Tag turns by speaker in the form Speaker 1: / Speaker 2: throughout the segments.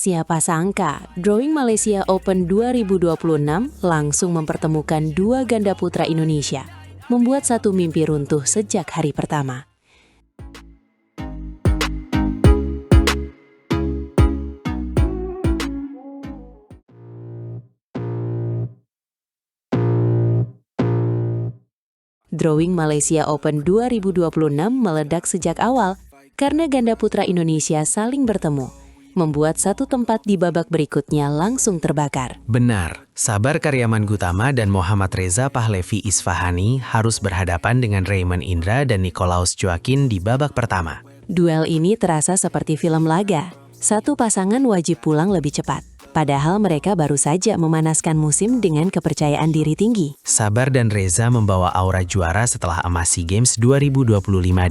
Speaker 1: Siapa sangka, Drawing Malaysia Open 2026 langsung mempertemukan dua ganda putra Indonesia, membuat satu mimpi runtuh sejak hari pertama. Drawing Malaysia Open 2026 meledak sejak awal karena ganda putra Indonesia saling bertemu, membuat satu tempat di babak berikutnya langsung terbakar.
Speaker 2: Benar, Sabar Karyaman Gutama dan Muhammad Reza Pahlevi Isfahani harus berhadapan dengan Raymond Indra dan Nicolaus Joaquin di babak pertama.
Speaker 1: Duel ini terasa seperti film laga. Satu pasangan wajib pulang lebih cepat, padahal mereka baru saja memanaskan musim dengan kepercayaan diri tinggi.
Speaker 2: Sabar dan Reza membawa aura juara setelah emas SEA Games 2025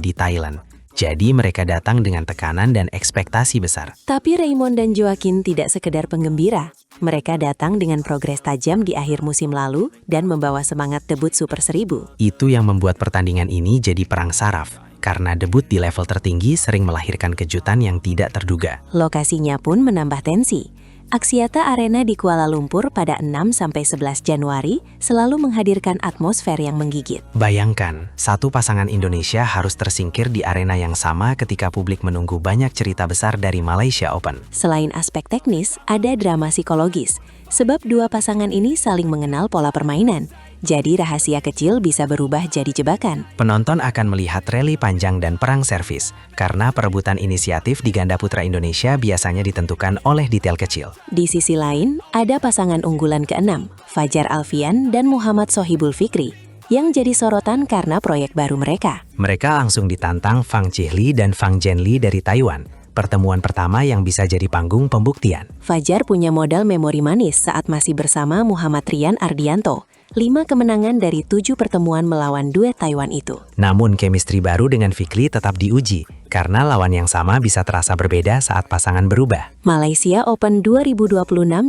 Speaker 2: di Thailand. Jadi mereka datang dengan tekanan dan ekspektasi besar.
Speaker 1: Tapi Raymond dan Joaquin tidak sekedar penggembira. Mereka datang dengan progres tajam di akhir musim lalu dan membawa semangat debut Super 1000.
Speaker 2: Itu yang membuat pertandingan ini jadi perang saraf. Karena debut di level tertinggi sering melahirkan kejutan yang tidak terduga.
Speaker 1: Lokasinya pun menambah tensi. Axiata Arena di Kuala Lumpur pada 6-11 Januari selalu menghadirkan atmosfer yang menggigit.
Speaker 2: Bayangkan, satu pasangan Indonesia harus tersingkir di arena yang sama ketika publik menunggu banyak cerita besar dari Malaysia Open.
Speaker 1: Selain aspek teknis, ada drama psikologis. Sebab dua pasangan ini saling mengenal pola permainan. Jadi rahasia kecil bisa berubah jadi jebakan.
Speaker 2: Penonton akan melihat rally panjang dan perang servis, karena perebutan inisiatif di ganda putra Indonesia biasanya ditentukan oleh detail kecil.
Speaker 1: Di sisi lain, ada pasangan unggulan ke-6, Fajar Alfian dan Muhammad Sohibul Fikri, yang jadi sorotan karena proyek baru mereka.
Speaker 2: Mereka langsung ditantang Fang Chihli dan Fang Zhenli dari Taiwan. Pertemuan pertama yang bisa jadi panggung pembuktian.
Speaker 1: Fajar punya modal memori manis saat masih bersama Muhammad Rian Ardianto. 5 kemenangan dari 7 pertemuan melawan duet Taiwan itu.
Speaker 2: Namun chemistry baru dengan Fikri tetap diuji, karena lawan yang sama bisa terasa berbeda saat pasangan berubah.
Speaker 1: Malaysia Open 2026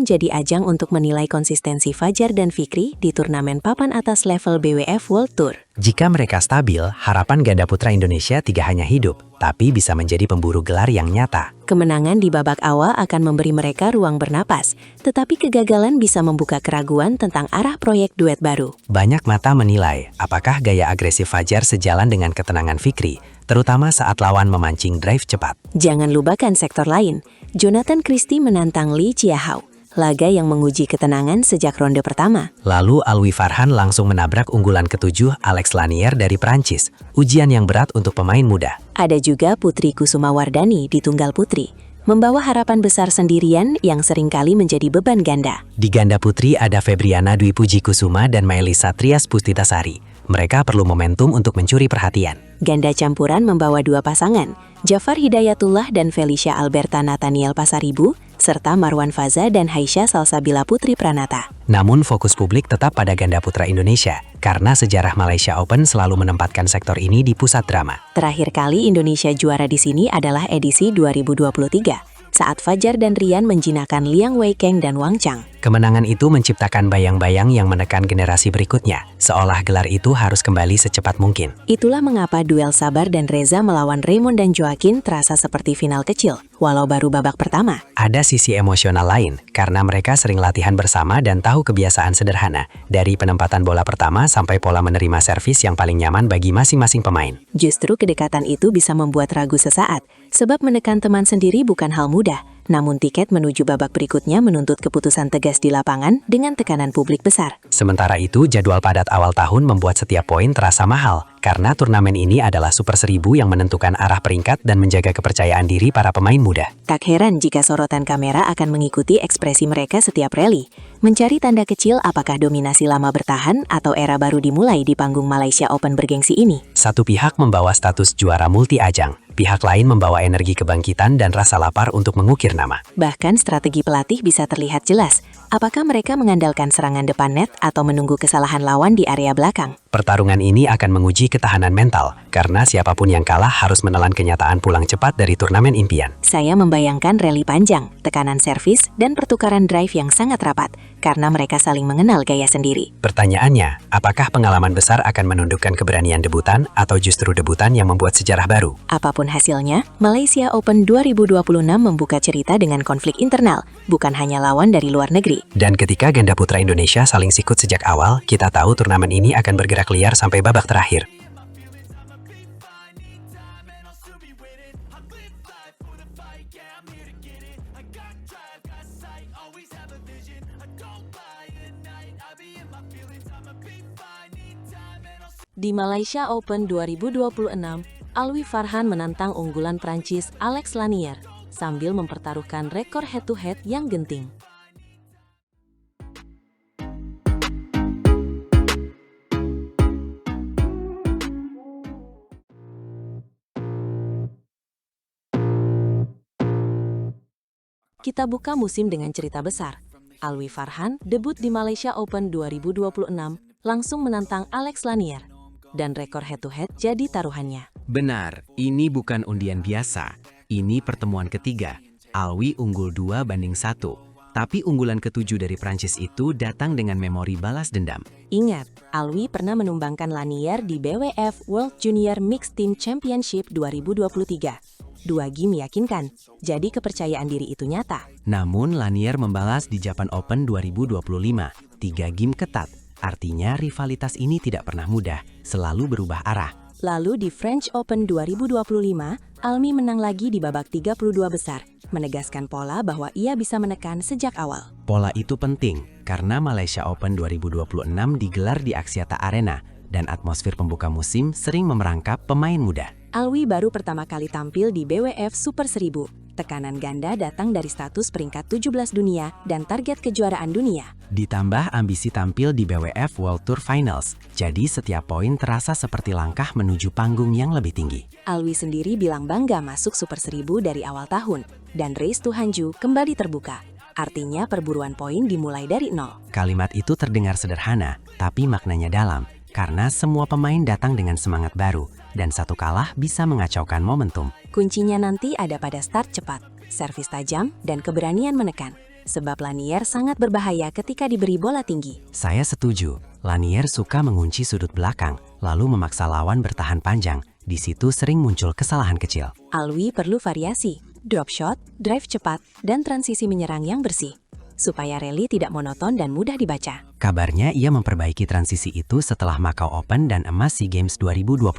Speaker 1: jadi ajang untuk menilai konsistensi Fajar dan Fikri di turnamen papan atas level BWF World Tour.
Speaker 2: Jika mereka stabil, harapan ganda putra Indonesia tidak hanya hidup, tapi bisa menjadi pemburu gelar yang nyata.
Speaker 1: Kemenangan di babak awal akan memberi mereka ruang bernapas, tetapi kegagalan bisa membuka keraguan tentang arah proyek duet baru.
Speaker 2: Banyak mata menilai apakah gaya agresif Fajar sejalan dengan ketenangan Fikri, terutama saat lawan memancing drive cepat.
Speaker 1: Jangan lupakan sektor lain. Jonathan Christie menantang Lee Chiahao, laga yang menguji ketenangan sejak ronde pertama.
Speaker 2: Lalu Alwi Farhan langsung menabrak unggulan ke-7 Alex Lanier dari Prancis, ujian yang berat untuk pemain muda.
Speaker 1: Ada juga Putri Kusumawardani di tunggal putri, membawa harapan besar sendirian yang seringkali menjadi beban ganda.
Speaker 2: Di ganda putri ada Febriana Dwi Puji Kusuma dan Maelisa Trias Pustitasari. Mereka perlu momentum untuk mencuri perhatian.
Speaker 1: Ganda campuran membawa dua pasangan, Jafar Hidayatullah dan Felicia Alberta Nathaniel Pasaribu, serta Marwan Faza dan Haisha Salsabila Putri Pranata.
Speaker 2: Namun fokus publik tetap pada ganda putra Indonesia, karena sejarah Malaysia Open selalu menempatkan sektor ini di pusat drama.
Speaker 1: Terakhir kali Indonesia juara di sini adalah edisi 2023. Saat Fajar dan Rian menjinakkan Liang Weikeng dan Wang Chang.
Speaker 2: Kemenangan itu menciptakan bayang-bayang yang menekan generasi berikutnya, seolah gelar itu harus kembali secepat mungkin.
Speaker 1: Itulah mengapa duel Sabar dan Reza melawan Raymond dan Joaquin terasa seperti final kecil, walau baru babak pertama.
Speaker 2: Ada sisi emosional lain, karena mereka sering latihan bersama dan tahu kebiasaan sederhana, dari penempatan bola pertama sampai pola menerima servis yang paling nyaman bagi masing-masing pemain.
Speaker 1: Justru kedekatan itu bisa membuat ragu sesaat, sebab menekan teman sendiri bukan hal mudah. Namun tiket menuju babak berikutnya menuntut keputusan tegas di lapangan dengan tekanan publik besar.
Speaker 2: Sementara itu, jadwal padat awal tahun membuat setiap poin terasa mahal, karena turnamen ini adalah Super 1000 yang menentukan arah peringkat dan menjaga kepercayaan diri para pemain muda.
Speaker 1: Tak heran jika sorotan kamera akan mengikuti ekspresi mereka setiap rally, mencari tanda kecil apakah dominasi lama bertahan atau era baru dimulai di panggung Malaysia Open bergengsi ini.
Speaker 2: Satu pihak membawa status juara multi-ajang, pihak lain membawa energi kebangkitan dan rasa lapar untuk mengukir nama.
Speaker 1: Bahkan strategi pelatih bisa terlihat jelas. Apakah mereka mengandalkan serangan depan net atau menunggu kesalahan lawan di area belakang?
Speaker 2: Pertarungan ini akan menguji ketahanan mental, karena siapapun yang kalah harus menelan kenyataan pulang cepat dari turnamen impian.
Speaker 1: Saya membayangkan rally panjang, tekanan servis, dan pertukaran drive yang sangat rapat, karena mereka saling mengenal gaya sendiri.
Speaker 2: Pertanyaannya, apakah pengalaman besar akan menundukkan keberanian debutan atau justru debutan yang membuat sejarah baru?
Speaker 1: Apapun hasilnya, Malaysia Open 2026 membuka cerita dengan konflik internal, bukan hanya lawan dari luar negeri.
Speaker 2: Dan ketika ganda putra Indonesia saling sikut sejak awal, kita tahu turnamen ini akan bergerak liar sampai babak terakhir.
Speaker 1: Di Malaysia Open 2026, Alwi Farhan menantang unggulan Prancis Alex Lanier sambil mempertaruhkan rekor head-to-head yang genting. Kita buka musim dengan cerita besar. Alwi Farhan debut di Malaysia Open 2026 langsung menantang Alex Lanier. Dan rekor head-to-head jadi taruhannya.
Speaker 3: Benar, ini bukan undian biasa. Ini pertemuan ketiga. Alwi unggul 2-1. Tapi unggulan ketujuh dari Prancis itu datang dengan memori balas dendam.
Speaker 1: Ingat, Alwi pernah menumbangkan Lanier di BWF World Junior Mixed Team Championship 2023. 2 game meyakinkan, jadi kepercayaan diri itu nyata.
Speaker 3: Namun Lanier membalas di Japan Open 2025. 3 game ketat. Artinya rivalitas ini tidak pernah mudah, selalu berubah arah.
Speaker 1: Lalu di French Open 2025, Almi menang lagi di babak 32 besar, menegaskan pola bahwa ia bisa menekan sejak awal.
Speaker 3: Pola itu penting, karena Malaysia Open 2026 digelar di Axiata Arena, dan atmosfer pembuka musim sering memerangkap pemain muda.
Speaker 1: Alwi baru pertama kali tampil di BWF Super 1000. Tekanan ganda datang dari status peringkat 17 dunia dan target kejuaraan dunia.
Speaker 3: Ditambah ambisi tampil di BWF World Tour Finals, jadi setiap poin terasa seperti langkah menuju panggung yang lebih tinggi.
Speaker 1: Alwi sendiri bilang bangga masuk Super 1000 dari awal tahun, dan Race to Hanju kembali terbuka. Artinya perburuan poin dimulai dari nol.
Speaker 3: Kalimat itu terdengar sederhana, tapi maknanya dalam, karena semua pemain datang dengan semangat baru, dan satu kalah bisa mengacaukan momentum.
Speaker 1: Kuncinya nanti ada pada start cepat, servis tajam, dan keberanian menekan. Sebab Lanier sangat berbahaya ketika diberi bola tinggi.
Speaker 3: Saya setuju, Lanier suka mengunci sudut belakang, lalu memaksa lawan bertahan panjang. Di situ sering muncul kesalahan kecil.
Speaker 1: Alwi perlu variasi, drop shot, drive cepat, dan transisi menyerang yang bersih. Supaya rally tidak monoton dan mudah dibaca.
Speaker 3: Kabarnya ia memperbaiki transisi itu setelah Macau Open dan emas SEA Games 2025.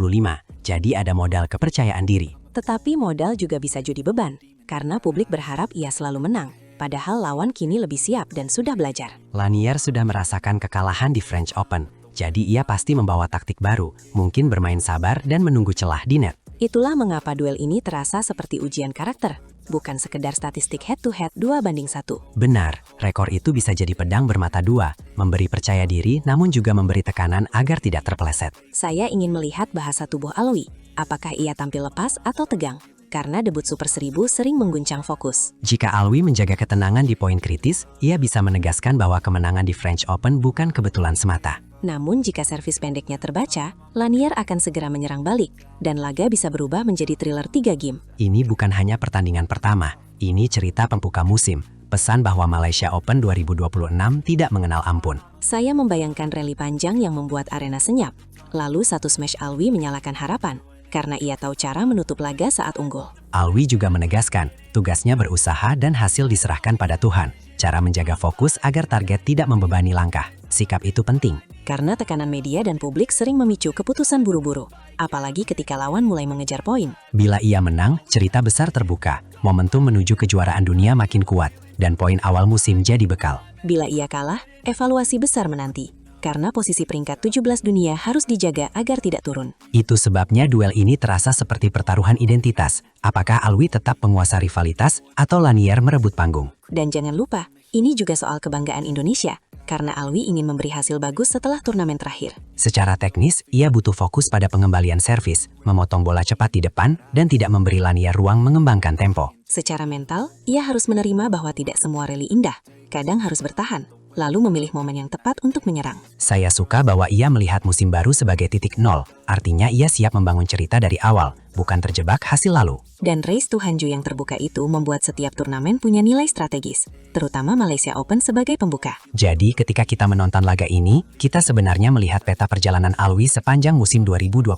Speaker 3: Jadi ada modal kepercayaan diri.
Speaker 1: Tetapi modal juga bisa jadi beban, karena publik berharap ia selalu menang. Padahal lawan kini lebih siap dan sudah belajar.
Speaker 3: Lanier sudah merasakan kekalahan di French Open, jadi ia pasti membawa taktik baru, mungkin bermain sabar dan menunggu celah di net.
Speaker 1: Itulah mengapa duel ini terasa seperti ujian karakter, bukan sekedar statistik head-to-head 2-1.
Speaker 3: Benar, rekor itu bisa jadi pedang bermata dua, memberi percaya diri namun juga memberi tekanan agar tidak terpeleset.
Speaker 1: Saya ingin melihat bahasa tubuh Alwi, apakah ia tampil lepas atau tegang? Karena debut Super 1000 sering mengguncang fokus.
Speaker 3: Jika Alwi menjaga ketenangan di poin kritis, ia bisa menegaskan bahwa kemenangan di French Open bukan kebetulan semata.
Speaker 1: Namun jika servis pendeknya terbaca, Lanier akan segera menyerang balik, dan laga bisa berubah menjadi thriller 3 game.
Speaker 3: Ini bukan hanya pertandingan pertama, ini cerita pembuka musim. Pesan bahwa Malaysia Open 2026 tidak mengenal ampun.
Speaker 1: Saya membayangkan rally panjang yang membuat arena senyap. Lalu satu smash Alwi menyalakan harapan, karena ia tahu cara menutup laga saat unggul.
Speaker 3: Alwi juga menegaskan, tugasnya berusaha dan hasil diserahkan pada Tuhan. Cara menjaga fokus agar target tidak membebani langkah. Sikap itu penting.
Speaker 1: Karena tekanan media dan publik sering memicu keputusan buru-buru. Apalagi ketika lawan mulai mengejar poin.
Speaker 3: Bila ia menang, cerita besar terbuka. Momentum menuju kejuaraan dunia makin kuat. Dan poin awal musim jadi bekal.
Speaker 1: Bila ia kalah, evaluasi besar menanti. Karena posisi peringkat 17 dunia harus dijaga agar tidak turun.
Speaker 3: Itu sebabnya duel ini terasa seperti pertaruhan identitas. Apakah Alwi tetap penguasa rivalitas atau Lanier merebut panggung?
Speaker 1: Dan jangan lupa, ini juga soal kebanggaan Indonesia. Karena Alwi ingin memberi hasil bagus setelah turnamen terakhir.
Speaker 3: Secara teknis, ia butuh fokus pada pengembalian servis, memotong bola cepat di depan, dan tidak memberi Lanier ruang mengembangkan tempo.
Speaker 1: Secara mental, ia harus menerima bahwa tidak semua rally indah. kadang harus bertahan, lalu memilih momen yang tepat untuk menyerang.
Speaker 2: Saya suka bahwa ia melihat musim baru sebagai titik nol, artinya ia siap membangun cerita dari awal, bukan terjebak hasil lalu.
Speaker 1: Dan race to Hanju yang terbuka itu membuat setiap turnamen punya nilai strategis, terutama Malaysia Open sebagai pembuka.
Speaker 2: Jadi ketika kita menonton laga ini, kita sebenarnya melihat peta perjalanan Alwi sepanjang musim 2026.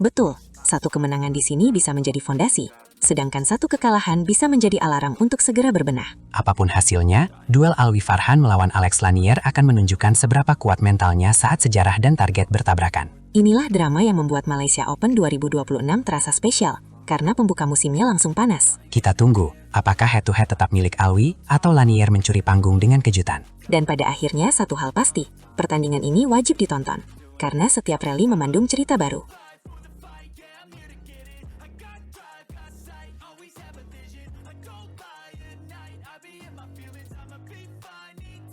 Speaker 1: Betul, satu kemenangan di sini bisa menjadi fondasi, sedangkan satu kekalahan bisa menjadi alarm untuk segera berbenah.
Speaker 2: Apapun hasilnya, duel Alwi Farhan melawan Alex Lanier akan menunjukkan seberapa kuat mentalnya saat sejarah dan target bertabrakan.
Speaker 1: Inilah drama yang membuat Malaysia Open 2026 terasa spesial, karena pembuka musimnya langsung panas.
Speaker 2: Kita tunggu, apakah head-to-head tetap milik Alwi atau Lanier mencuri panggung dengan kejutan.
Speaker 1: Dan pada akhirnya satu hal pasti, pertandingan ini wajib ditonton, karena setiap rally memandung cerita baru.